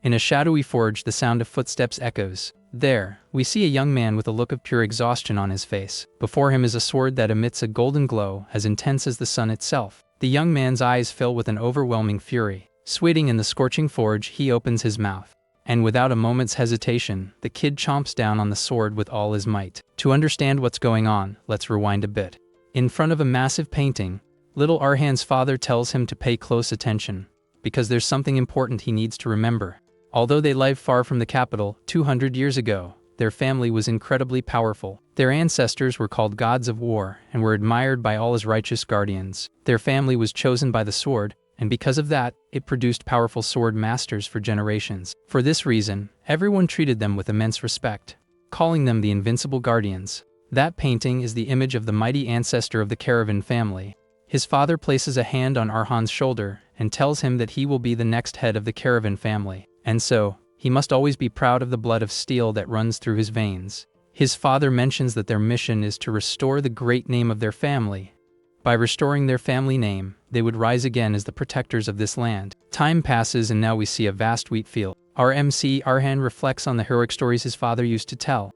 In a shadowy forge, the sound of footsteps echoes. There, we see a young man with a look of pure exhaustion on his face. Before him is a sword that emits a golden glow as intense as the sun itself. The young man's eyes fill with an overwhelming fury. Sweating in the scorching forge, he opens his mouth. And without a moment's hesitation, the kid chomps down on the sword with all his might. To understand what's going on, let's rewind a bit. In front of a massive painting, little Arhan's father tells him to pay close attention, because there's something important he needs to remember. Although they lived far from the capital, 200 years ago, their family was incredibly powerful. Their ancestors were called gods of war and were admired by all as righteous guardians. Their family was chosen by the sword, and because of that, it produced powerful sword masters for generations. For this reason, everyone treated them with immense respect, calling them the invincible guardians. That painting is the image of the mighty ancestor of the Caravan family. His father places a hand on Arhan's shoulder and tells him that he will be the next head of the Caravan family, and so, he must always be proud of the blood of steel that runs through his veins. His father mentions that their mission is to restore the great name of their family. By restoring their family name, they would rise again as the protectors of this land. Time passes and now we see a vast wheat field. Our MC Arhan reflects on the heroic stories his father used to tell.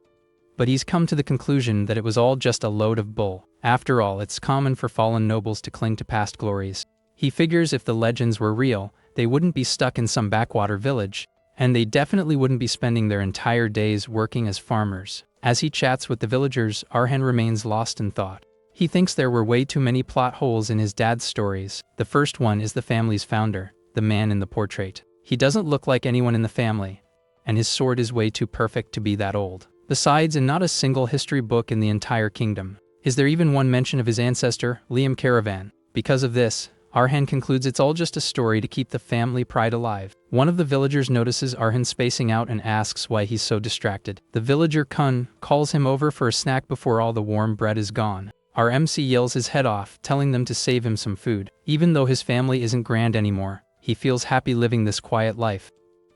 But he's come to the conclusion that it was all just a load of bull. After all, it's common for fallen nobles to cling to past glories. He figures if the legends were real, they wouldn't be stuck in some backwater village, and they definitely wouldn't be spending their entire days working as farmers. As he chats with the villagers, Arhan remains lost in thought. He thinks there were way too many plot holes in his dad's stories. The first one is the family's founder, the man in the portrait. He doesn't look like anyone in the family, and his sword is way too perfect to be that old. Besides, in not a single history book in the entire kingdom is there even one mention of his ancestor, Liam Caravan. Because of this, Arhan concludes it's all just a story to keep the family pride alive. One of the villagers notices Arhan spacing out and asks why he's so distracted. The villager Kun calls him over for a snack before all the warm bread is gone. Our MC yells his head off, telling them to save him some food. Even though his family isn't grand anymore, he feels happy living this quiet life.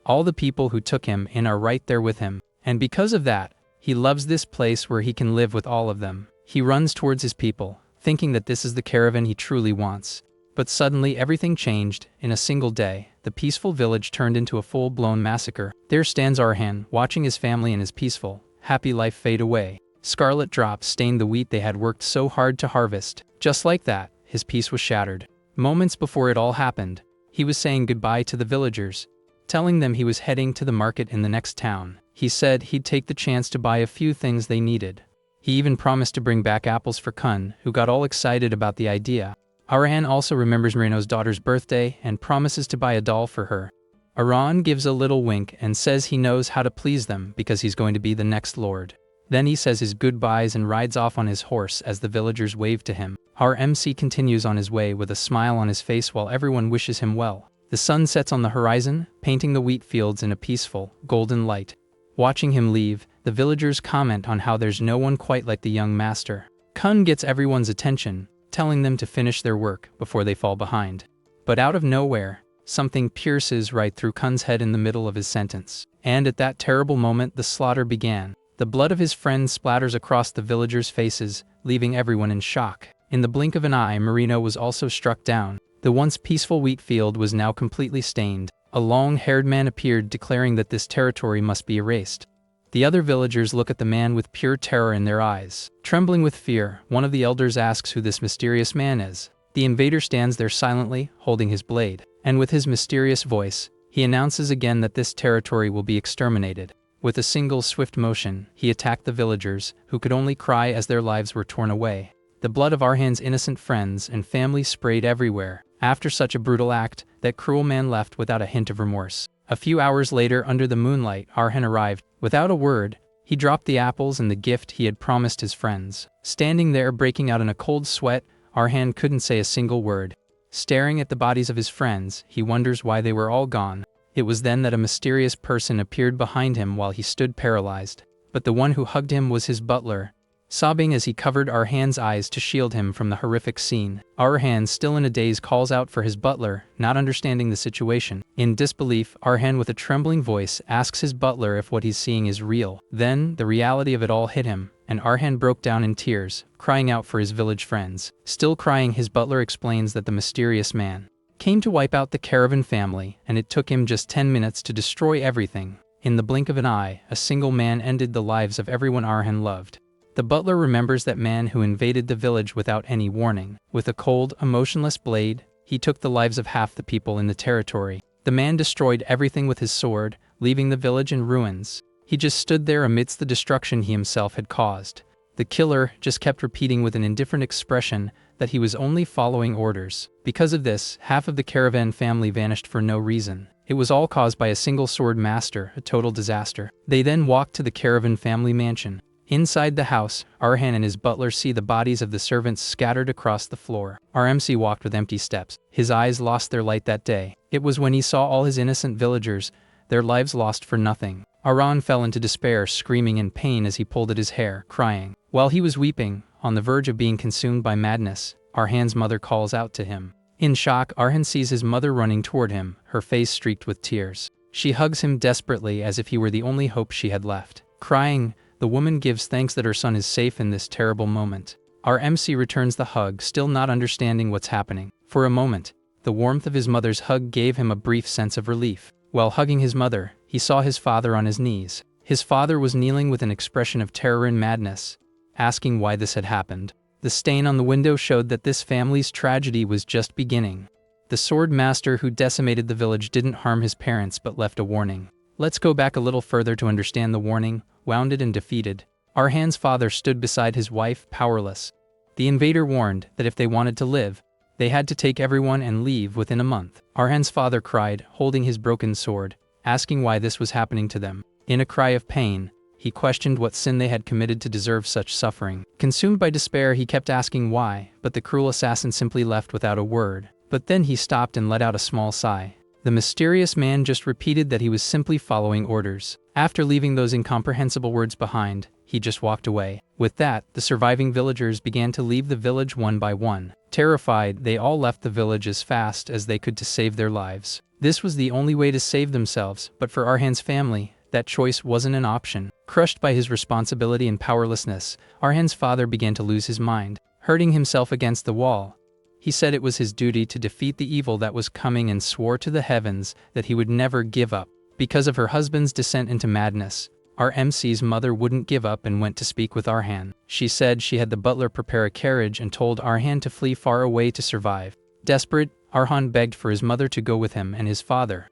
All the people who took him in are right there with him, and because of that, he loves this place where he can live with all of them. He runs towards his people, thinking that this is the caravan he truly wants. But suddenly everything changed. In a single day, the peaceful village turned into a full-blown massacre. There stands Arhan, watching his family and his peaceful, happy life fade away. Scarlet drops stained the wheat they had worked so hard to harvest. Just like that, his peace was shattered. Moments before it all happened, he was saying goodbye to the villagers, telling them he was heading to the market in the next town. He said he'd take the chance to buy a few things they needed. He even promised to bring back apples for Kun, who got all excited about the idea. Arhan also remembers Marino's daughter's birthday and promises to buy a doll for her. Arhan gives a little wink and says he knows how to please them because he's going to be the next lord. Then he says his goodbyes and rides off on his horse as the villagers wave to him. Our MC continues on his way with a smile on his face while everyone wishes him well. The sun sets on the horizon, painting the wheat fields in a peaceful, golden light. Watching him leave, the villagers comment on how there's no one quite like the young master. Kun gets everyone's attention, telling them to finish their work before they fall behind. But out of nowhere, something pierces right through Kun's head in the middle of his sentence. And at that terrible moment, the slaughter began. The blood of his friends splatters across the villagers' faces, leaving everyone in shock. In the blink of an eye, Marino was also struck down. The once peaceful wheat field was now completely stained. A long-haired man appeared, declaring that this territory must be erased. The other villagers look at the man with pure terror in their eyes. Trembling with fear, one of the elders asks who this mysterious man is. The invader stands there silently, holding his blade. And with his mysterious voice, he announces again that this territory will be exterminated. With a single swift motion, he attacked the villagers, who could only cry as their lives were torn away. The blood of Arhan's innocent friends and family sprayed everywhere. After such a brutal act, that cruel man left without a hint of remorse. A few hours later, under the moonlight, Arhan arrived. Without a word, he dropped the apples and the gift he had promised his friends. Standing there, breaking out in a cold sweat, Arhan couldn't say a single word. Staring at the bodies of his friends, he wonders why they were all gone. It was then that a mysterious person appeared behind him while he stood paralyzed. But the one who hugged him was his butler, sobbing as he covered Arhan's eyes to shield him from the horrific scene. Arhan, still in a daze, calls out for his butler, not understanding the situation. In disbelief, Arhan with a trembling voice asks his butler if what he's seeing is real. Then, the reality of it all hit him, and Arhan broke down in tears, crying out for his village friends. Still crying, his butler explains that the mysterious man came to wipe out the caravan family, and it took him just 10 minutes to destroy everything. In the blink of an eye, a single man ended the lives of everyone Arhan loved. The butler remembers that man who invaded the village without any warning. With a cold, emotionless blade, he took the lives of half the people in the territory. The man destroyed everything with his sword, leaving the village in ruins. He just stood there amidst the destruction he himself had caused. The killer just kept repeating with an indifferent expression that he was only following orders. Because of this, half of the caravan family vanished for no reason. It was all caused by a single sword master, a total disaster. They then walked to the caravan family mansion. Inside the house, Arhan and his butler see the bodies of the servants scattered across the floor. Our MC walked with empty steps. His eyes lost their light that day. It was when he saw all his innocent villagers, their lives lost for nothing. Arhan fell into despair, screaming in pain as he pulled at his hair, crying. While he was weeping, on the verge of being consumed by madness, Arhan's mother calls out to him. In shock, Arhan sees his mother running toward him, her face streaked with tears. She hugs him desperately as if he were the only hope she had left. Crying, the woman gives thanks that her son is safe in this terrible moment. Our MC returns the hug, still not understanding what's happening. For a moment, the warmth of his mother's hug gave him a brief sense of relief. While hugging his mother, he saw his father on his knees. His father was kneeling with an expression of terror and madness, asking why this had happened. The stain on the window showed that this family's tragedy was just beginning. The sword master who decimated the village didn't harm his parents but left a warning. Let's go back a little further to understand the warning. Wounded and defeated, Arhan's father stood beside his wife, powerless. The invader warned that if they wanted to live, they had to take everyone and leave within a month. Arhan's father cried, holding his broken sword, asking why this was happening to them. In a cry of pain, he questioned what sin they had committed to deserve such suffering. Consumed by despair, he kept asking why, but the cruel assassin simply left without a word. But then he stopped and let out a small sigh. The mysterious man just repeated that he was simply following orders. After leaving those incomprehensible words behind, he just walked away. With that, the surviving villagers began to leave the village one by one. Terrified, they all left the village as fast as they could to save their lives. This was the only way to save themselves, but for Arhan's family, that choice wasn't an option. Crushed by his responsibility and powerlessness, Arhan's father began to lose his mind, hurting himself against the wall. He said it was his duty to defeat the evil that was coming and swore to the heavens that he would never give up. Because of her husband's descent into madness, our MC's mother wouldn't give up and went to speak with Arhan. She said she had the butler prepare a carriage and told Arhan to flee far away to survive. Desperate, Arhan begged for his mother to go with him and his father.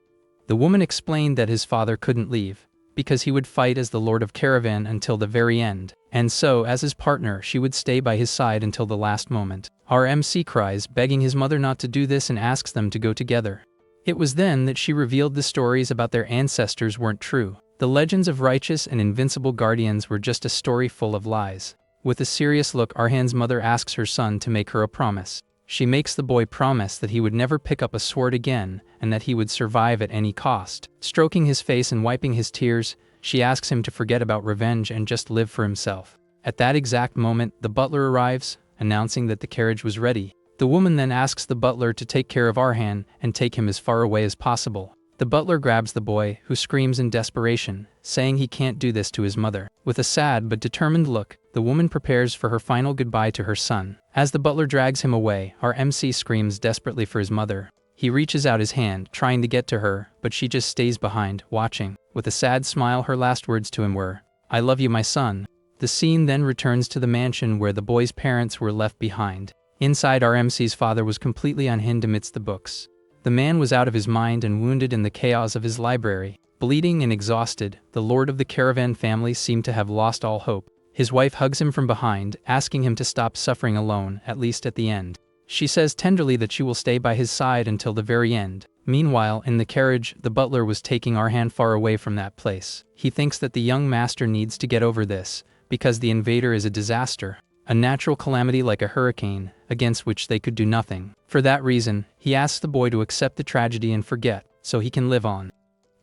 The woman explained that his father couldn't leave, because he would fight as the Lord of Caravan until the very end, and so, as his partner, she would stay by his side until the last moment. Our MC cries, begging his mother not to do this and asks them to go together. It was then that she revealed the stories about their ancestors weren't true. The legends of righteous and invincible guardians were just a story full of lies. With a serious look, Arhan's mother asks her son to make her a promise. She makes the boy promise that he would never pick up a sword again and that he would survive at any cost. Stroking his face and wiping his tears, she asks him to forget about revenge and just live for himself. At that exact moment, the butler arrives, announcing that the carriage was ready. The woman then asks the butler to take care of Arhan and take him as far away as possible. The butler grabs the boy, who screams in desperation, saying he can't do this to his mother. With a sad but determined look, the woman prepares for her final goodbye to her son. As the butler drags him away, our MC screams desperately for his mother. He reaches out his hand, trying to get to her, but she just stays behind, watching. With a sad smile, her last words to him were, "I love you, my son." The scene then returns to the mansion where the boy's parents were left behind. Inside, our MC's father was completely unhinged amidst the books. The man was out of his mind and wounded in the chaos of his library. Bleeding and exhausted, the lord of the caravan family seemed to have lost all hope. His wife hugs him from behind, asking him to stop suffering alone, at least at the end. She says tenderly that she will stay by his side until the very end. Meanwhile, in the carriage, the butler was taking Arhan far away from that place. He thinks that the young master needs to get over this, because the invader is a disaster, a natural calamity like a hurricane, against which they could do nothing. For that reason, he asks the boy to accept the tragedy and forget, so he can live on.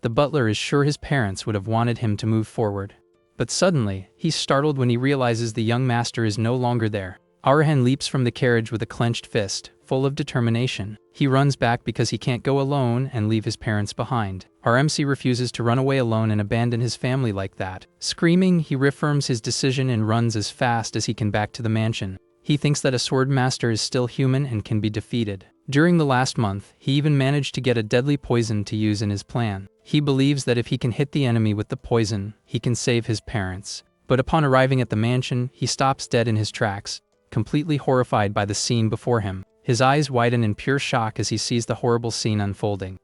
The butler is sure his parents would have wanted him to move forward. But suddenly, he's startled when he realizes the young master is no longer there. Arhan leaps from the carriage with a clenched fist, full of determination. He runs back because he can't go alone and leave his parents behind. Our MC refuses to run away alone and abandon his family like that. Screaming, he reaffirms his decision and runs as fast as he can back to the mansion. He thinks that a sword master is still human and can be defeated. During the last month, he even managed to get a deadly poison to use in his plan. He believes that if he can hit the enemy with the poison, he can save his parents. But upon arriving at the mansion, he stops dead in his tracks, completely horrified by the scene before him. His eyes widen in pure shock as he sees the horrible scene unfolding.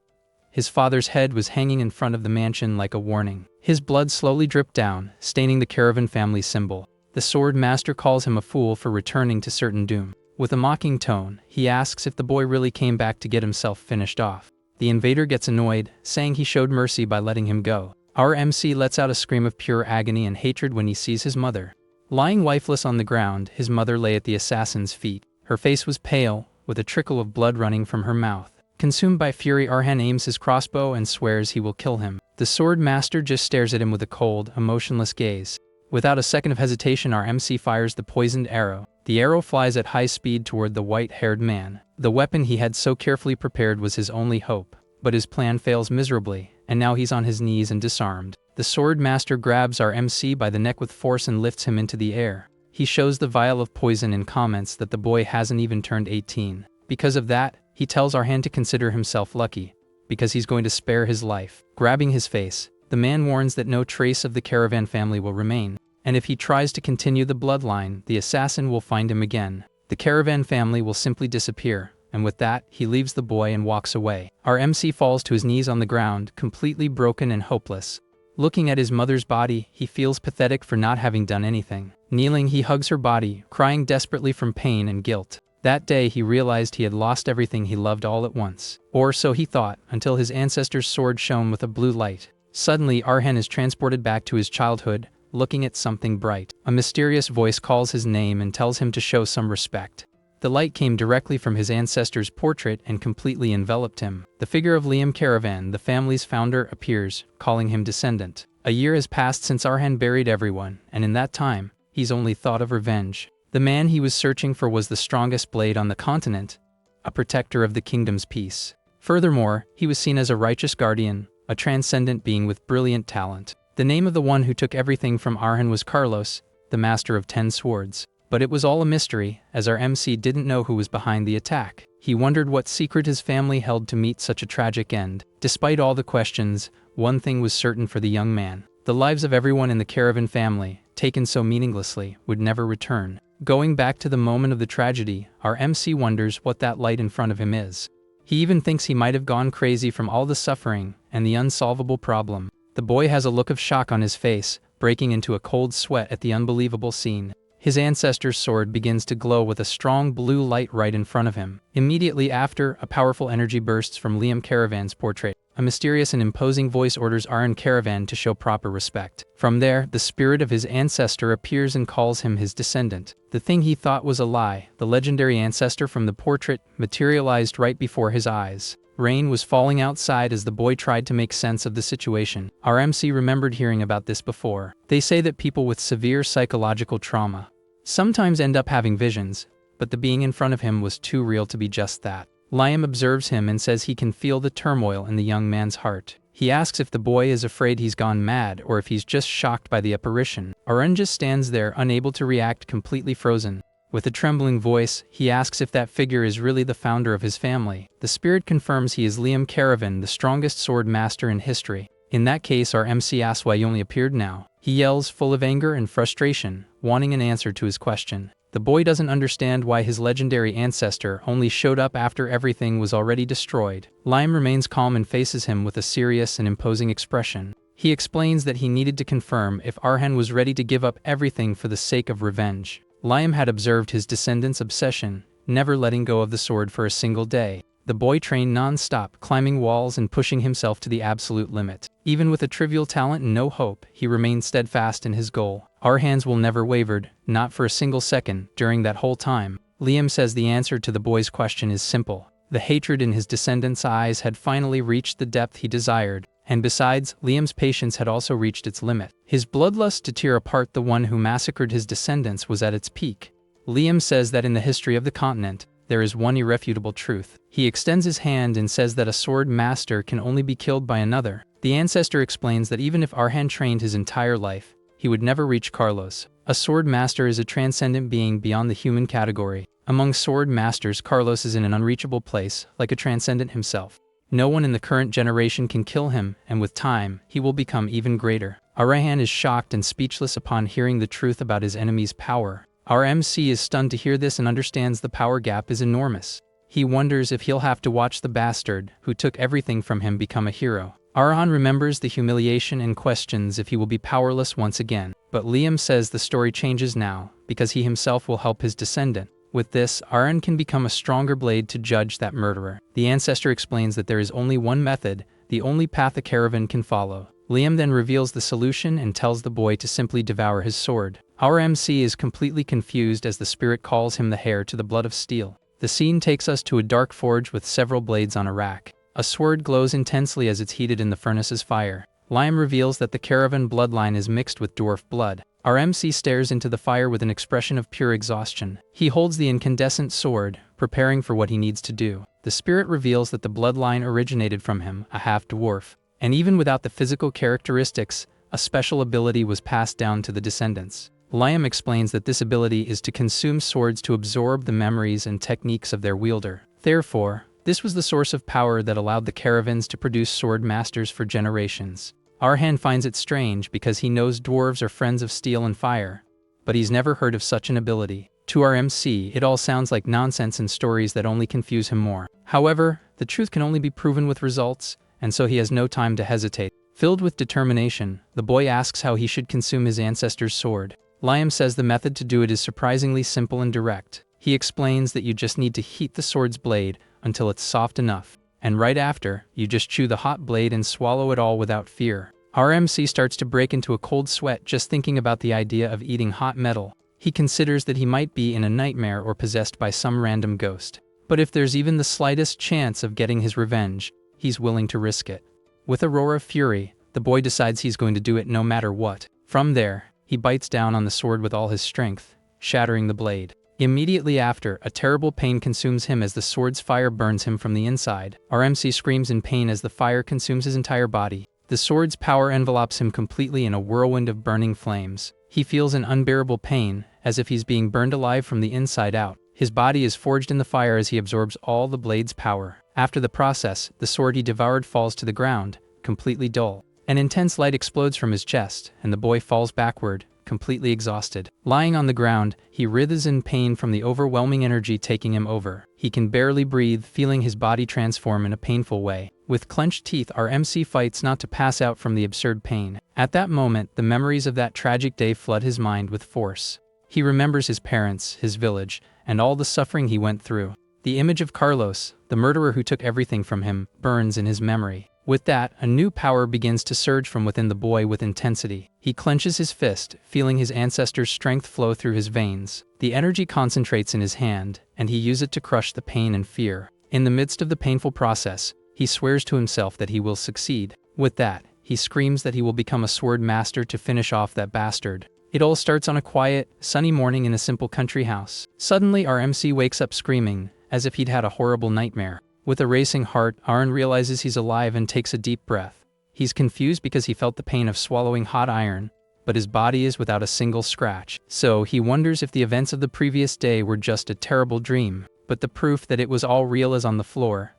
His father's head was hanging in front of the mansion like a warning. His blood slowly dripped down, staining the caravan family symbol. The sword master calls him a fool for returning to certain doom. With a mocking tone, he asks if the boy really came back to get himself finished off. The invader gets annoyed, saying he showed mercy by letting him go. Our MC lets out a scream of pure agony and hatred when he sees his mother. Lying lifeless on the ground, his mother lay at the assassin's feet. Her face was pale, with a trickle of blood running from her mouth. Consumed by fury, Arhan aims his crossbow and swears he will kill him. The sword master just stares at him with a cold, emotionless gaze. Without a second of hesitation, our MC fires the poisoned arrow. The arrow flies at high speed toward the white-haired man. The weapon he had so carefully prepared was his only hope. But his plan fails miserably, and now he's on his knees and disarmed. The sword master grabs our MC by the neck with force and lifts him into the air. He shows the vial of poison and comments that the boy hasn't even turned 18. Because of that, he tells Arhan to consider himself lucky, because he's going to spare his life. Grabbing his face, the man warns that no trace of the caravan family will remain, and if he tries to continue the bloodline, the assassin will find him again. The caravan family will simply disappear, and with that, he leaves the boy and walks away. Our MC falls to his knees on the ground, completely broken and hopeless. Looking at his mother's body, he feels pathetic for not having done anything. Kneeling, he hugs her body, crying desperately from pain and guilt. That day, he realized he had lost everything he loved all at once. Or so he thought, until his ancestor's sword shone with a blue light. Suddenly, Arhan is transported back to his childhood, looking at something bright. A mysterious voice calls his name and tells him to show some respect. The light came directly from his ancestor's portrait and completely enveloped him. The figure of Liam Caravan, the family's founder, appears, calling him descendant. A year has passed since Arhan buried everyone, and in that time, he's only thought of revenge. The man he was searching for was the strongest blade on the continent, a protector of the kingdom's peace. Furthermore, he was seen as a righteous guardian, a transcendent being with brilliant talent. The name of the one who took everything from Arhan was Carlos, the master of 10 swords. But it was all a mystery, as our MC didn't know who was behind the attack. He wondered what secret his family held to meet such a tragic end. Despite all the questions, one thing was certain for the young man. The lives of everyone in the caravan family, taken so meaninglessly, would never return. Going back to the moment of the tragedy, our MC wonders what that light in front of him is. He even thinks he might have gone crazy from all the suffering and the unsolvable problem. The boy has a look of shock on his face, breaking into a cold sweat at the unbelievable scene. His ancestor's sword begins to glow with a strong blue light right in front of him. Immediately after, a powerful energy bursts from Liam Caravan's portrait. A mysterious and imposing voice orders Arhan Caravan to show proper respect. From there, the spirit of his ancestor appears and calls him his descendant. The thing he thought was a lie, the legendary ancestor from the portrait, materialized right before his eyes. Rain was falling outside as the boy tried to make sense of the situation. Our MC remembered hearing about this before. They say that people with severe psychological trauma sometimes end up having visions, but the being in front of him was too real to be just that. Liam observes him and says he can feel the turmoil in the young man's heart. He asks if the boy is afraid he's gone mad or if he's just shocked by the apparition. Arhan just stands there, unable to react, completely frozen. With a trembling voice, he asks if that figure is really the founder of his family. The spirit confirms he is Liam Caravan, the strongest sword master in history. In that case, our MC asks why he only appeared now. He yells, full of anger and frustration, wanting an answer to his question. The boy doesn't understand why his legendary ancestor only showed up after everything was already destroyed. Liam remains calm and faces him with a serious and imposing expression. He explains that he needed to confirm if Arhan was ready to give up everything for the sake of revenge. Liam had observed his descendant's obsession, never letting go of the sword for a single day. The boy trained non-stop, climbing walls and pushing himself to the absolute limit. Even with a trivial talent and no hope, he remained steadfast in his goal. Arhan's will never wavered, not for a single second, during that whole time. Liam says the answer to the boy's question is simple. The hatred in his descendant's eyes had finally reached the depth he desired. And besides, Liam's patience had also reached its limit. His bloodlust to tear apart the one who massacred his descendants was at its peak. Liam says that in the history of the continent, there is one irrefutable truth. He extends his hand and says that a sword master can only be killed by another. The ancestor explains that even if Arhan trained his entire life, he would never reach Carlos. A sword master is a transcendent being beyond the human category, Among sword masters, Carlos is in an unreachable place, like a transcendent himself. No one in the current generation can kill him, and with time, he will become even greater. Arhan is shocked and speechless upon hearing the truth about his enemy's power. Our MC is stunned to hear this and understands the power gap is enormous. He wonders if he'll have to watch the bastard, who took everything from him, become a hero. Arhan remembers the humiliation and questions if he will be powerless once again. But Liam says the story changes now, because he himself will help his descendant. With this, Arhan can become a stronger blade to judge that murderer. The ancestor explains that there is only one method, the only path a caravan can follow. Liam then reveals the solution and tells the boy to simply devour his sword. Our MC is completely confused as the spirit calls him the heir to the blood of steel. The scene takes us to a dark forge with several blades on a rack. A sword glows intensely as it's heated in the furnace's fire. Liam reveals that the caravan bloodline is mixed with dwarf blood. Our MC stares into the fire with an expression of pure exhaustion. He holds the incandescent sword, preparing for what he needs to do. The spirit reveals that the bloodline originated from him, a half-dwarf. And even without the physical characteristics, a special ability was passed down to the descendants. Liam explains that this ability is to consume swords to absorb the memories and techniques of their wielder. Therefore, this was the source of power that allowed the caravans to produce sword masters for generations. Arhan finds it strange because he knows dwarves are friends of steel and fire, but he's never heard of such an ability. To our MC, it all sounds like nonsense and stories that only confuse him more. However, the truth can only be proven with results, and so he has no time to hesitate. Filled with determination, the boy asks how he should consume his ancestor's sword. Liam says the method to do it is surprisingly simple and direct. He explains that you just need to heat the sword's blade until it's soft enough, and right after, you just chew the hot blade and swallow it all without fear. Our MC starts to break into a cold sweat just thinking about the idea of eating hot metal. He considers that he might be in a nightmare or possessed by some random ghost. But if there's even the slightest chance of getting his revenge, he's willing to risk it. With a roar of fury, the boy decides he's going to do it no matter what. From there, he bites down on the sword with all his strength, shattering the blade. Immediately after, a terrible pain consumes him as the sword's fire burns him from the inside. Our MC screams in pain as the fire consumes his entire body. The sword's power envelops him completely in a whirlwind of burning flames. He feels an unbearable pain, as if he's being burned alive from the inside out. His body is forged in the fire as he absorbs all the blade's power. After the process, the sword he devoured falls to the ground, completely dull. An intense light explodes from his chest, and the boy falls backward, completely exhausted. Lying on the ground, he writhes in pain from the overwhelming energy taking him over. He can barely breathe, feeling his body transform in a painful way. With clenched teeth, our MC fights not to pass out from the absurd pain. At that moment, the memories of that tragic day flood his mind with force. He remembers his parents, his village, and all the suffering he went through. The image of Carlos, the murderer who took everything from him, burns in his memory. With that, a new power begins to surge from within the boy with intensity. He clenches his fist, feeling his ancestor's strength flow through his veins. The energy concentrates in his hand, and he uses it to crush the pain and fear. In the midst of the painful process, he swears to himself that he will succeed. With that, he screams that he will become a sword master to finish off that bastard. It all starts on a quiet, sunny morning in a simple country house. Suddenly, our MC wakes up screaming, as if he'd had a horrible nightmare. With a racing heart, Arhan realizes he's alive and takes a deep breath. He's confused because he felt the pain of swallowing hot iron, but his body is without a single scratch. So he wonders if the events of the previous day were just a terrible dream, but the proof that it was all real is on the floor,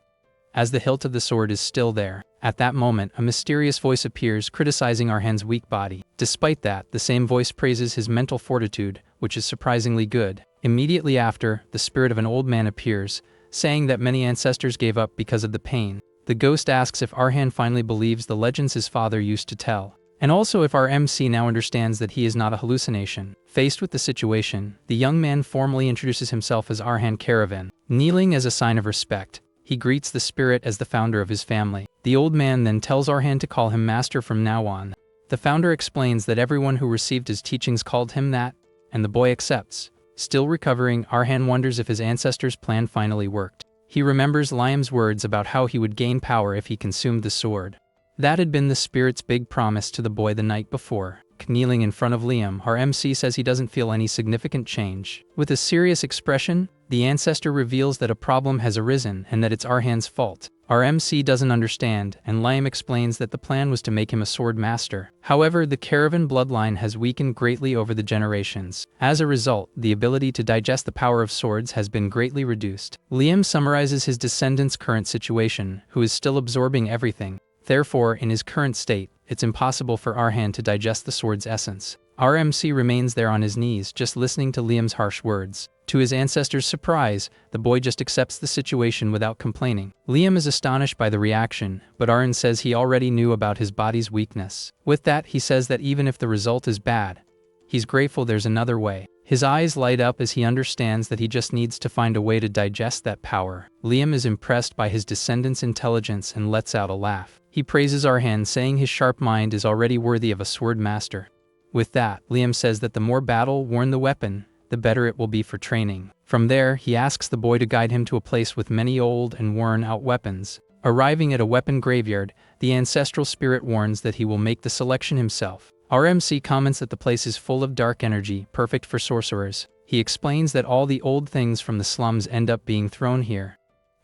as the hilt of the sword is still there. At that moment, a mysterious voice appears, criticizing Arhan's weak body. Despite that, the same voice praises his mental fortitude, which is surprisingly good. Immediately after, the spirit of an old man appears, saying that many ancestors gave up because of the pain. The ghost asks if Arhan finally believes the legends his father used to tell, and also if our MC now understands that he is not a hallucination. Faced with the situation, the young man formally introduces himself as Arhan Caravan. Kneeling as a sign of respect, he greets the spirit as the founder of his family. The old man then tells Arhan to call him master from now on. The founder explains that everyone who received his teachings called him that, and the boy accepts. Still recovering, Arhan wonders if his ancestor's plan finally worked. He remembers Liam's words about how he would gain power if he consumed the sword. That had been the spirit's big promise to the boy the night before. Kneeling in front of Liam, our MC says he doesn't feel any significant change. With a serious expression, the ancestor reveals that a problem has arisen and that it's Arhan's fault. Our MC doesn't understand, and Liam explains that the plan was to make him a sword master. However, the caravan bloodline has weakened greatly over the generations. As a result, the ability to digest the power of swords has been greatly reduced. Liam summarizes his descendant's current situation, who is still absorbing everything. Therefore, in his current state, it's impossible for Arhan to digest the sword's essence. Our MC remains there on his knees, just listening to Liam's harsh words. To his ancestor's surprise, the boy just accepts the situation without complaining. Liam is astonished by the reaction, but Arhan says he already knew about his body's weakness. With that, he says that even if the result is bad, he's grateful there's another way. His eyes light up as he understands that he just needs to find a way to digest that power. Liam is impressed by his descendant's intelligence and lets out a laugh. He praises Arhan, saying his sharp mind is already worthy of a sword master. With that, Liam says that the more battle-worn the weapon, the better it will be for training. From there, he asks the boy to guide him to a place with many old and worn-out weapons. Arriving at a weapon graveyard, the ancestral spirit warns that he will make the selection himself. Our MC comments that the place is full of dark energy, perfect for sorcerers. He explains that all the old things from the slums end up being thrown here.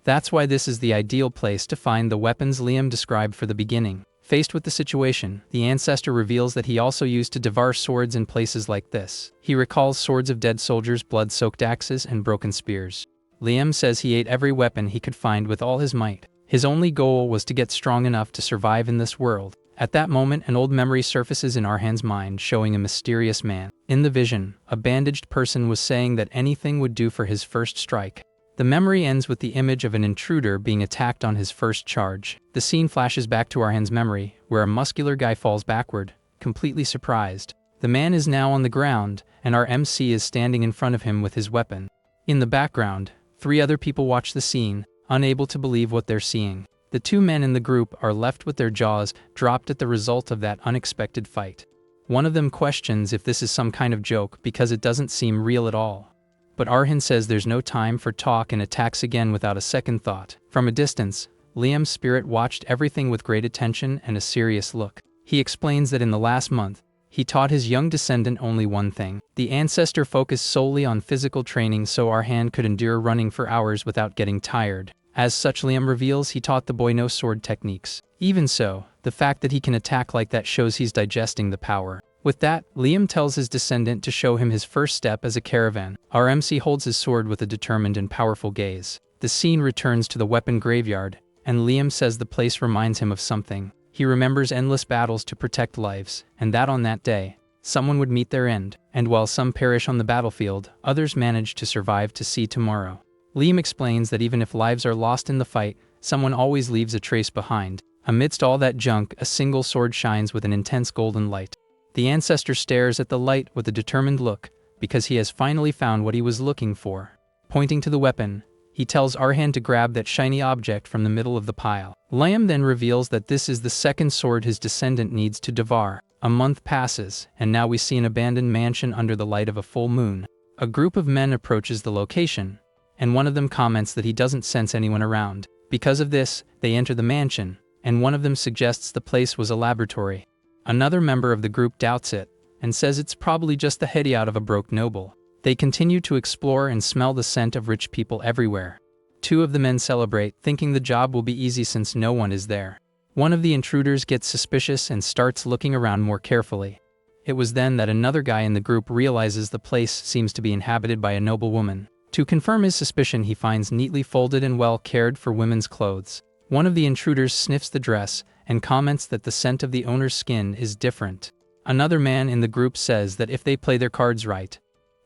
That's why this is the ideal place to find the weapons Liam described for the beginning. Faced with the situation, the ancestor reveals that he also used to devour swords in places like this. He recalls swords of dead soldiers, blood-soaked axes, and broken spears. Liam says he ate every weapon he could find with all his might. His only goal was to get strong enough to survive in this world. At that moment, an old memory surfaces in Arhan's mind, showing a mysterious man. In the vision, a bandaged person was saying that anything would do for his first strike. The memory ends with the image of an intruder being attacked on his first charge. The scene flashes back to Arhan's memory, where a muscular guy falls backward, completely surprised. The man is now on the ground, and our MC is standing in front of him with his weapon. In the background, 3 other people watch the scene, unable to believe what they're seeing. The 2 men in the group are left with their jaws dropped at the result of that unexpected fight. One of them questions if this is some kind of joke because it doesn't seem real at all. But Arhan says there's no time for talk and attacks again without a second thought. From a distance, Liam's spirit watched everything with great attention and a serious look. He explains that in the last month, he taught his young descendant only one thing. The ancestor focused solely on physical training so Arhan could endure running for hours without getting tired. As such, Liam reveals he taught the boy no sword techniques. Even so, the fact that he can attack like that shows he's digesting the power. With that, Liam tells his descendant to show him his first step as a caravan. Our MC holds his sword with a determined and powerful gaze. The scene returns to the weapon graveyard, and Liam says the place reminds him of something. He remembers endless battles to protect lives, and that on that day, someone would meet their end. And while some perish on the battlefield, others manage to survive to see tomorrow. Liam explains that even if lives are lost in the fight, someone always leaves a trace behind. Amidst all that junk, a single sword shines with an intense golden light. The ancestor stares at the light with a determined look, because he has finally found what he was looking for. Pointing to the weapon, he tells Arhan to grab that shiny object from the middle of the pile. Liam then reveals that this is the second sword his descendant needs to devour. A month passes, and now we see an abandoned mansion under the light of a full moon. A group of men approaches the location, and one of them comments that he doesn't sense anyone around. Because of this, they enter the mansion, and one of them suggests the place was a laboratory. Another member of the group doubts it, and says it's probably just the hideout of a broke noble. They continue to explore and smell the scent of rich people everywhere. 2 of the men celebrate, thinking the job will be easy since no one is there. One of the intruders gets suspicious and starts looking around more carefully. It was then that another guy in the group realizes the place seems to be inhabited by a noble woman. To confirm his suspicion, he finds neatly folded and well cared for women's clothes. One of the intruders sniffs the dress and comments that the scent of the owner's skin is different. Another man in the group says that if they play their cards right,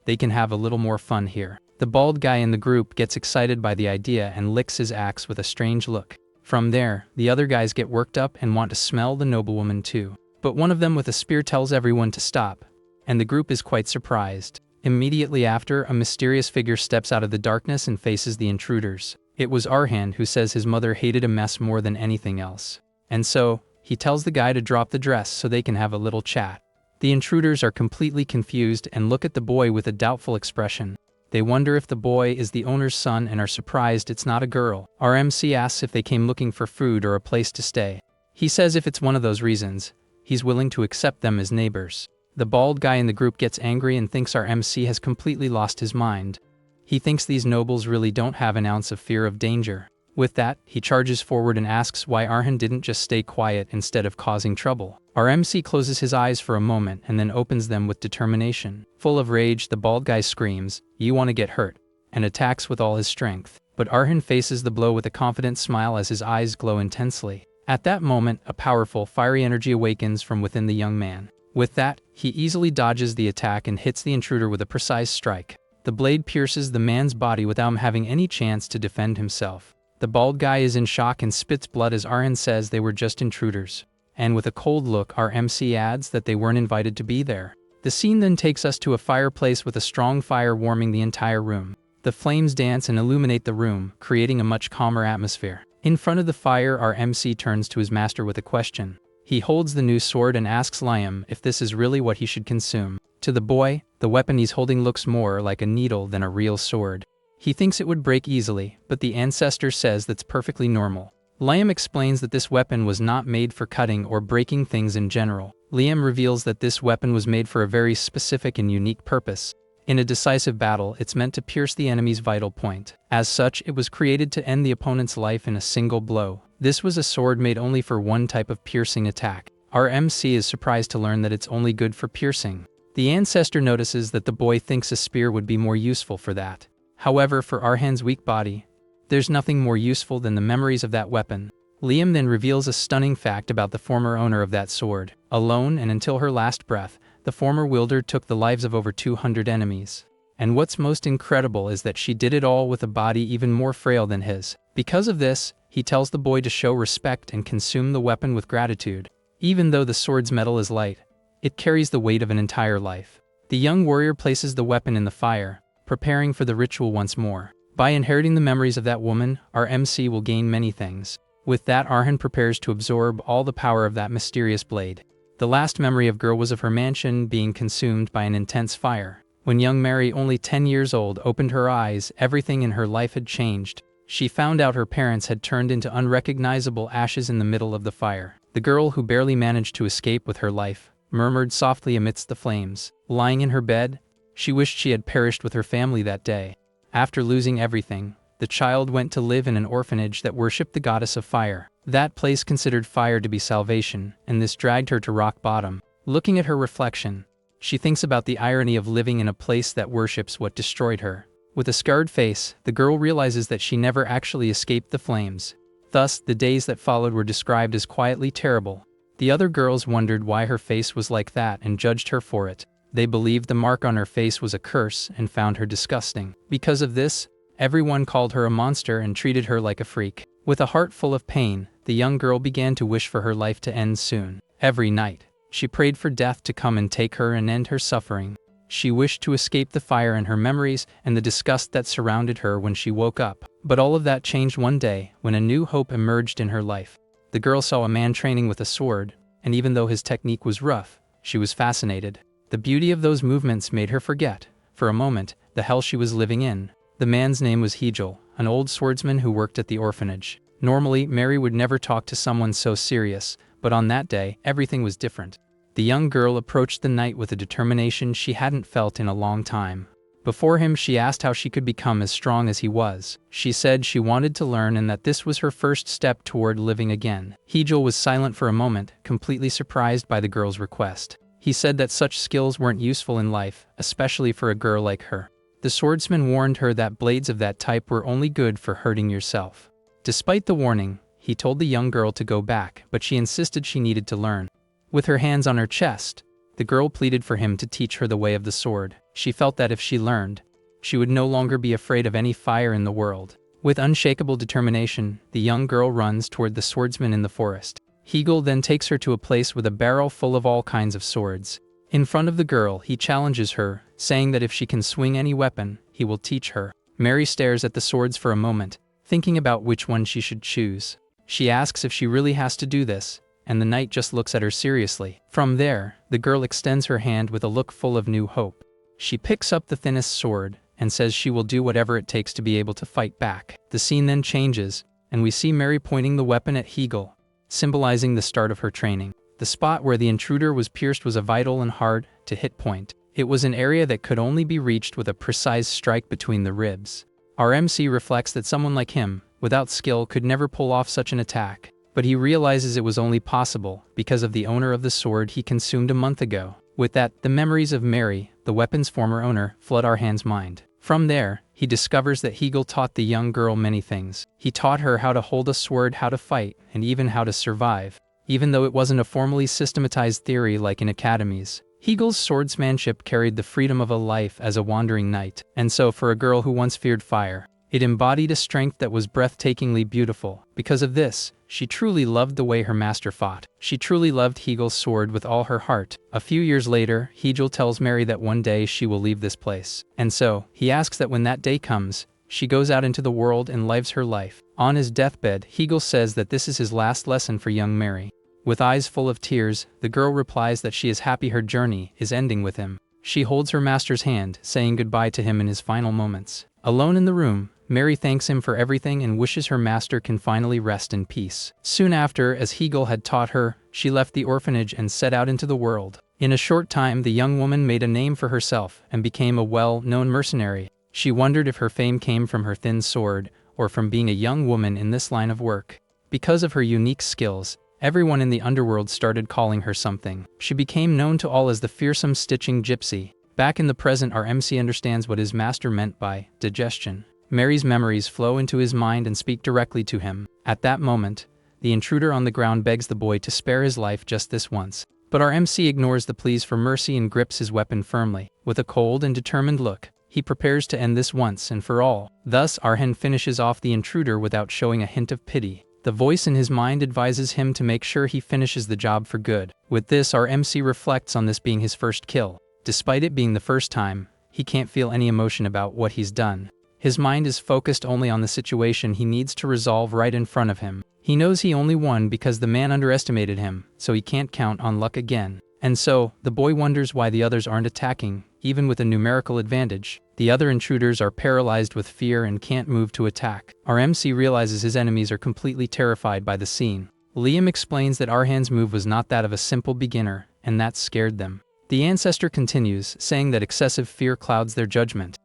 they can have a little more fun here. The bald guy in the group gets excited by the idea and licks his axe with a strange look. From there, the other guys get worked up and want to smell the noblewoman too. But one of them with a spear tells everyone to stop, and the group is quite surprised. Immediately after, a mysterious figure steps out of the darkness and faces the intruders. It was Arhan, who says his mother hated a mess more than anything else. And so, he tells the guy to drop the dress so they can have a little chat. The intruders are completely confused and look at the boy with a doubtful expression. They wonder if the boy is the owner's son and are surprised it's not a girl. Our MC asks if they came looking for food or a place to stay. He says if it's one of those reasons, he's willing to accept them as neighbors. The bald guy in the group gets angry and thinks our MC has completely lost his mind. He thinks these nobles really don't have an ounce of fear of danger. With that, he charges forward and asks why Arhan didn't just stay quiet instead of causing trouble. Our MC closes his eyes for a moment and then opens them with determination. Full of rage, the bald guy screams, "You want to get hurt," and attacks with all his strength. But Arhan faces the blow with a confident smile as his eyes glow intensely. At that moment, a powerful, fiery energy awakens from within the young man. With that, he easily dodges the attack and hits the intruder with a precise strike. The blade pierces the man's body without him having any chance to defend himself. The bald guy is in shock and spits blood as Arhan says they were just intruders. And with a cold look, our MC adds that they weren't invited to be there. The scene then takes us to a fireplace with a strong fire warming the entire room. The flames dance and illuminate the room, creating a much calmer atmosphere. In front of the fire, our MC turns to his master with a question. He holds the new sword and asks Liam if this is really what he should consume. To the boy, the weapon he's holding looks more like a needle than a real sword. He thinks it would break easily, but the ancestor says that's perfectly normal. Liam explains that this weapon was not made for cutting or breaking things in general. Liam reveals that this weapon was made for a very specific and unique purpose. In a decisive battle, it's meant to pierce the enemy's vital point. As such, it was created to end the opponent's life in a single blow. This was a sword made only for one type of piercing attack. Our MC is surprised to learn that it's only good for piercing. The ancestor notices that the boy thinks a spear would be more useful for that. However, for Arhan's weak body, there's nothing more useful than the memories of that weapon. Liam then reveals a stunning fact about the former owner of that sword. Alone and until her last breath, the former wielder took the lives of over 200 enemies. And what's most incredible is that she did it all with a body even more frail than his. Because of this, he tells the boy to show respect and consume the weapon with gratitude. Even though the sword's metal is light, it carries the weight of an entire life. The young warrior places the weapon in the fire, preparing for the ritual once more. By inheriting the memories of that woman, our MC will gain many things. With that, Arhan prepares to absorb all the power of that mysterious blade. The last memory of girl was of her mansion being consumed by an intense fire. When young Mary, only 10 years old, opened her eyes, everything in her life had changed. She found out her parents had turned into unrecognizable ashes in the middle of the fire. The girl, who barely managed to escape with her life, murmured softly amidst the flames. Lying in her bed, she wished she had perished with her family that day. After losing everything, the child went to live in an orphanage that worshipped the goddess of fire. That place considered fire to be salvation, and this dragged her to rock bottom. Looking at her reflection, she thinks about the irony of living in a place that worships what destroyed her. With a scarred face, the girl realizes that she never actually escaped the flames. Thus, the days that followed were described as quietly terrible. The other girls wondered why her face was like that and judged her for it. They believed the mark on her face was a curse and found her disgusting. Because of this, everyone called her a monster and treated her like a freak. With a heart full of pain, the young girl began to wish for her life to end soon. Every night, she prayed for death to come and take her and end her suffering. She wished to escape the fire and her memories and the disgust that surrounded her when she woke up. But all of that changed one day when a new hope emerged in her life. The girl saw a man training with a sword, and even though his technique was rough, she was fascinated. The beauty of those movements made her forget, for a moment, the hell she was living in. The man's name was Hegel, an old swordsman who worked at the orphanage. Normally, Mary would never talk to someone so serious, but on that day, everything was different. The young girl approached the knight with a determination she hadn't felt in a long time. Before him, she asked how she could become as strong as he was. She said she wanted to learn and that this was her first step toward living again. Hegel was silent for a moment, completely surprised by the girl's request. He said that such skills weren't useful in life, especially for a girl like her. The swordsman warned her that blades of that type were only good for hurting yourself. Despite the warning, he told the young girl to go back, but she insisted she needed to learn. With her hands on her chest, the girl pleaded for him to teach her the way of the sword. She felt that if she learned, she would no longer be afraid of any fire in the world. With unshakable determination, the young girl runs toward the swordsman in the forest. Hegel then takes her to a place with a barrel full of all kinds of swords. In front of the girl, he challenges her, saying that if she can swing any weapon, he will teach her. Mary stares at the swords for a moment, thinking about which one she should choose. She asks if she really has to do this, and the knight just looks at her seriously. From there, the girl extends her hand with a look full of new hope. She picks up the thinnest sword, and says she will do whatever it takes to be able to fight back. The scene then changes, and we see Mary pointing the weapon at Hegel, symbolizing the start of her training. The spot where the intruder was pierced was a vital and hard-to-hit point. It was an area that could only be reached with a precise strike between the ribs. Our MC reflects that someone like him, without skill, could never pull off such an attack. But he realizes it was only possible because of the owner of the sword he consumed a month ago. With that, the memories of Mary, the weapon's former owner, flood Arhan's mind. From there, he discovers that Hegel taught the young girl many things. He taught her how to hold a sword, how to fight, and even how to survive. Even though it wasn't a formally systematized theory like in academies, Hegel's swordsmanship carried the freedom of a life as a wandering knight. And so for a girl who once feared fire, it embodied a strength that was breathtakingly beautiful. Because of this, she truly loved the way her master fought. She truly loved Hegel's sword with all her heart. A few years later, Hegel tells Mary that one day she will leave this place. And so, he asks that when that day comes, she goes out into the world and lives her life. On his deathbed, Hegel says that this is his last lesson for young Mary. With eyes full of tears, the girl replies that she is happy her journey is ending with him. She holds her master's hand, saying goodbye to him in his final moments. Alone in the room, Mary thanks him for everything and wishes her master can finally rest in peace. Soon after, as Hegel had taught her, she left the orphanage and set out into the world. In a short time, the young woman made a name for herself and became a well-known mercenary. She wondered if her fame came from her thin sword or from being a young woman in this line of work. Because of her unique skills, everyone in the underworld started calling her something. She became known to all as the fearsome stitching gypsy. Back in the present, our MC understands what his master meant by digestion. Mary's memories flow into his mind and speak directly to him. At that moment, the intruder on the ground begs the boy to spare his life just this once. But our MC ignores the pleas for mercy and grips his weapon firmly. With a cold and determined look, he prepares to end this once and for all. Thus, Arhan finishes off the intruder without showing a hint of pity. The voice in his mind advises him to make sure he finishes the job for good. With this, our MC reflects on this being his first kill. Despite it being the first time, he can't feel any emotion about what he's done. His mind is focused only on the situation he needs to resolve right in front of him. He knows he only won because the man underestimated him, so he can't count on luck again. And so, the boy wonders why the others aren't attacking, even with a numerical advantage. The other intruders are paralyzed with fear and can't move to attack. Our MC realizes his enemies are completely terrified by the scene. Liam explains that Arhan's move was not that of a simple beginner, and that scared them. The ancestor continues, saying that excessive fear clouds their judgment.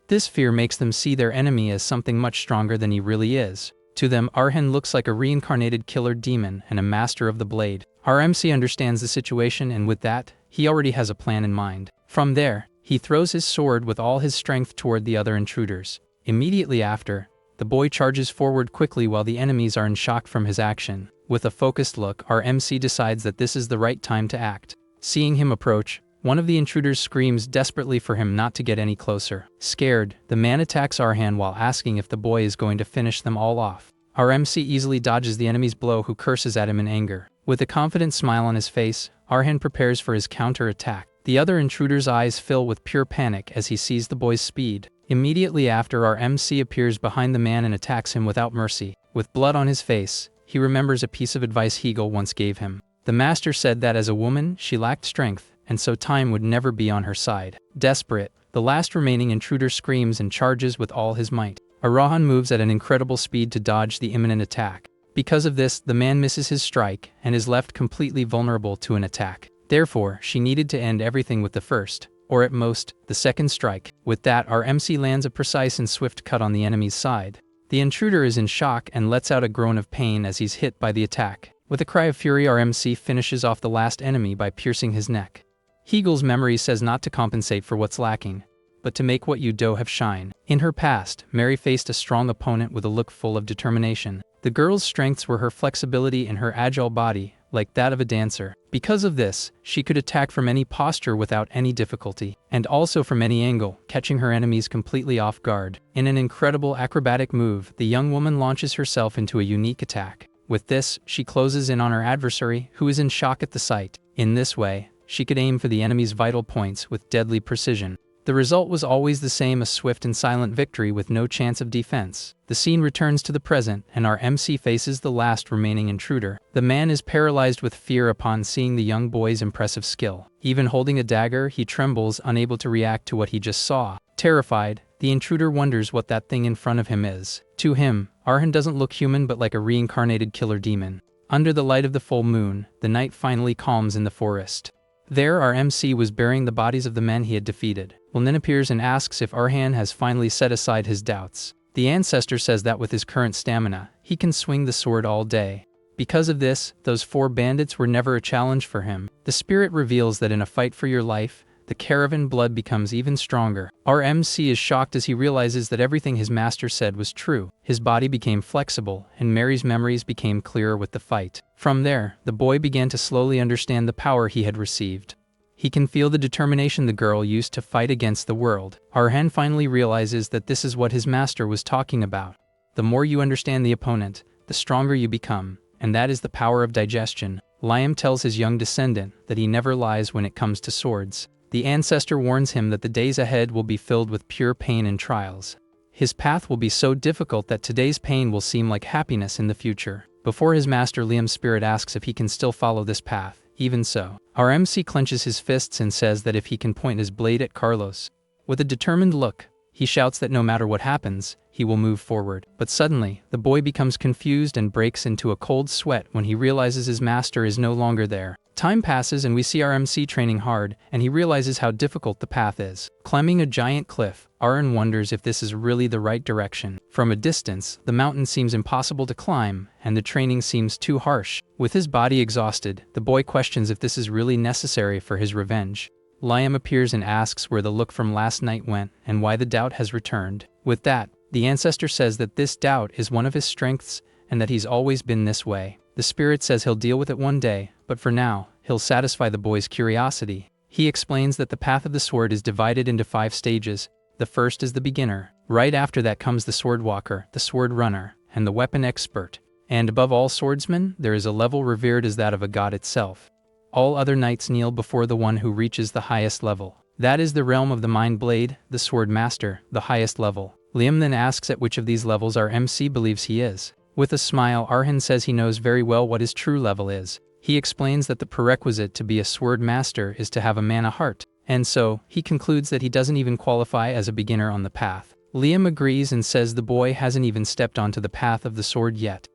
This fear makes them see their enemy as something much stronger than he really is. To them, Arhan looks like a reincarnated killer demon and a master of the blade. Our MC understands the situation, and with that, he already has a plan in mind. From there, he throws his sword with all his strength toward the other intruders. Immediately after, the boy charges forward quickly while the enemies are in shock from his action. With a focused look, our MC decides that this is the right time to act. Seeing him approach, one of the intruders screams desperately for him not to get any closer. Scared, the man attacks Arhan while asking if the boy is going to finish them all off. Our MC easily dodges the enemy's blow, who curses at him in anger. With a confident smile on his face, Arhan prepares for his counter-attack. The other intruder's eyes fill with pure panic as he sees the boy's speed. Immediately after, our MC appears behind the man and attacks him without mercy. With blood on his face, he remembers a piece of advice Hegel once gave him. The master said that as a woman, she lacked strength, and so time would never be on her side. Desperate, the last remaining intruder screams and charges with all his might. Arhan moves at an incredible speed to dodge the imminent attack. Because of this, the man misses his strike and is left completely vulnerable to an attack. Therefore, she needed to end everything with the first, or at most, the second strike. With that, our MC lands a precise and swift cut on the enemy's side. The intruder is in shock and lets out a groan of pain as he's hit by the attack. With a cry of fury, our MC finishes off the last enemy by piercing his neck. Hegel's memory says not to compensate for what's lacking, but to make what you do have shine. In her past, Mary faced a strong opponent with a look full of determination. The girl's strengths were her flexibility and her agile body, like that of a dancer. Because of this, she could attack from any posture without any difficulty, and also from any angle, catching her enemies completely off guard. In an incredible acrobatic move, the young woman launches herself into a unique attack. With this, she closes in on her adversary, who is in shock at the sight. In this way, she could aim for the enemy's vital points with deadly precision. The result was always the same, a swift and silent victory with no chance of defense. The scene returns to the present, and our MC faces the last remaining intruder. The man is paralyzed with fear upon seeing the young boy's impressive skill. Even holding a dagger, he trembles, unable to react to what he just saw. Terrified, the intruder wonders what that thing in front of him is. To him, Arhan doesn't look human but like a reincarnated killer demon. Under the light of the full moon, the night finally calms in the forest. There, our MC was burying the bodies of the men he had defeated. Lin appears and asks if Arhan has finally set aside his doubts. The ancestor says that with his current stamina, he can swing the sword all day. Because of this, those 4 bandits were never a challenge for him. The spirit reveals that in a fight for your life, the caravan blood becomes even stronger. Our MC is shocked as he realizes that everything his master said was true. His body became flexible, and Mary's memories became clearer with the fight. From there, the boy began to slowly understand the power he had received. He can feel the determination the girl used to fight against the world. Arhan finally realizes that this is what his master was talking about. The more you understand the opponent, the stronger you become, and that is the power of digestion. Liam tells his young descendant that he never lies when it comes to swords. The ancestor warns him that the days ahead will be filled with pure pain and trials. His path will be so difficult that today's pain will seem like happiness in the future. Before his master, Liam's spirit asks if he can still follow this path. Even so, our MC clenches his fists and says that if he can point his blade at Carlos. With a determined look, he shouts that no matter what happens, he will move forward. But suddenly, the boy becomes confused and breaks into a cold sweat when he realizes his master is no longer there. Time passes and we see our MC training hard, and he realizes how difficult the path is. Climbing a giant cliff, Aaron wonders if this is really the right direction. From a distance, the mountain seems impossible to climb, and the training seems too harsh. With his body exhausted, the boy questions if this is really necessary for his revenge. Liam appears and asks where the look from last night went and why the doubt has returned. With that, the ancestor says that this doubt is one of his strengths and that he's always been this way. The spirit says he'll deal with it one day, but for now, he'll satisfy the boy's curiosity. He explains that the path of the sword is divided into 5 stages. The first is the beginner. Right after that comes the sword walker, the sword runner, and the weapon expert. And above all swordsmen, there is a level revered as that of a god itself. All other knights kneel before the one who reaches the highest level. That is the realm of the mind blade, the swordmaster, the highest level. Liam then asks at which of these levels our MC believes he is. With a smile, Arhan says he knows very well what his true level is. He explains that the prerequisite to be a sword master is to have a mana heart, and so, he concludes that he doesn't even qualify as a beginner on the path. Liam agrees and says the boy hasn't even stepped onto the path of the sword yet.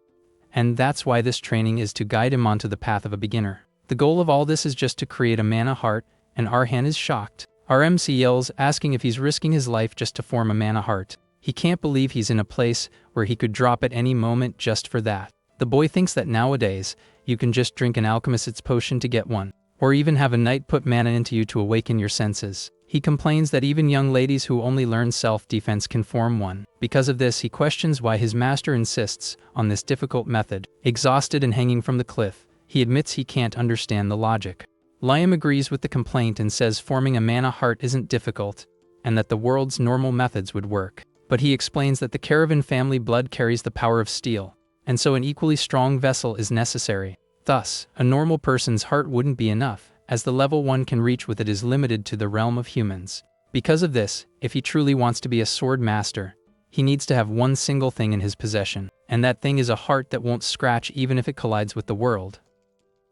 And that's why this training is to guide him onto the path of a beginner. The goal of all this is just to create a mana heart, and Arhan is shocked. Our MC yells, asking if he's risking his life just to form a mana heart. He can't believe he's in a place where he could drop at any moment just for that. The boy thinks that nowadays, you can just drink an alchemist's potion to get one, or even have a knight put mana into you to awaken your senses. He complains that even young ladies who only learn self-defense can form one. Because of this, he questions why his master insists on this difficult method. Exhausted and hanging from the cliff, he admits he can't understand the logic. Liam agrees with the complaint and says forming a mana heart isn't difficult, and that the world's normal methods would work. But he explains that the caravan family blood carries the power of steel, and so an equally strong vessel is necessary. Thus, a normal person's heart wouldn't be enough, as the level one can reach with it is limited to the realm of humans. Because of this, if he truly wants to be a sword master, he needs to have one single thing in his possession, and that thing is a heart that won't scratch even if it collides with the world.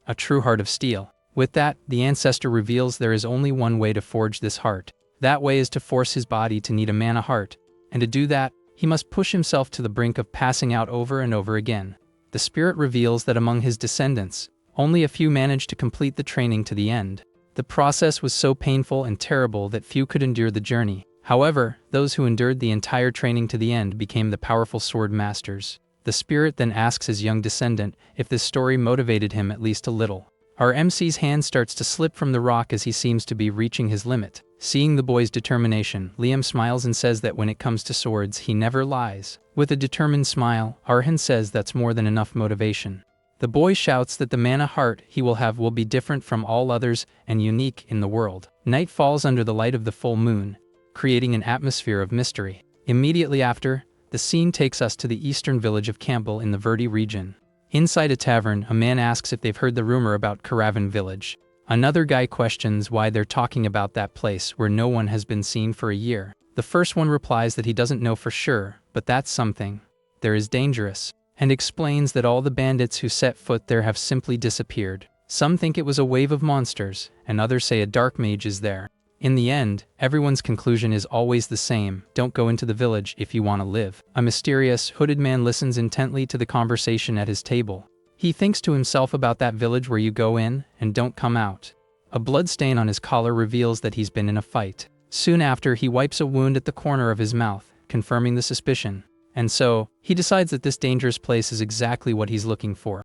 A true heart of steel. With that, the ancestor reveals there is only one way to forge this heart. That way is to force his body to need a mana heart, and to do that, he must push himself to the brink of passing out over and over again. The spirit reveals that among his descendants, only a few managed to complete the training to the end. The process was so painful and terrible that few could endure the journey. However, those who endured the entire training to the end became the powerful sword masters. The spirit then asks his young descendant if this story motivated him at least a little. Our MC's hand starts to slip from the rock as he seems to be reaching his limit. Seeing the boy's determination, Liam smiles and says that when it comes to swords, he never lies. With a determined smile, Arhan says that's more than enough motivation. The boy shouts that the mana heart he will have will be different from all others and unique in the world. Night falls under the light of the full moon, creating an atmosphere of mystery. Immediately after, the scene takes us to the eastern village of Campbell in the Verde region. Inside a tavern, a man asks if they've heard the rumor about Caravan Village. Another guy questions why they're talking about that place where no one has been seen for a year. The first one replies that he doesn't know for sure, but that's something. There is dangerous, and explains that all the bandits who set foot there have simply disappeared. Some think it was a wave of monsters, and others say a dark mage is there. In the end, everyone's conclusion is always the same: don't go into the village if you want to live. A mysterious, hooded man listens intently to the conversation at his table. He thinks to himself about that village where you go in and don't come out. A blood stain on his collar reveals that he's been in a fight. Soon after, he wipes a wound at the corner of his mouth, confirming the suspicion. And so, he decides that this dangerous place is exactly what he's looking for.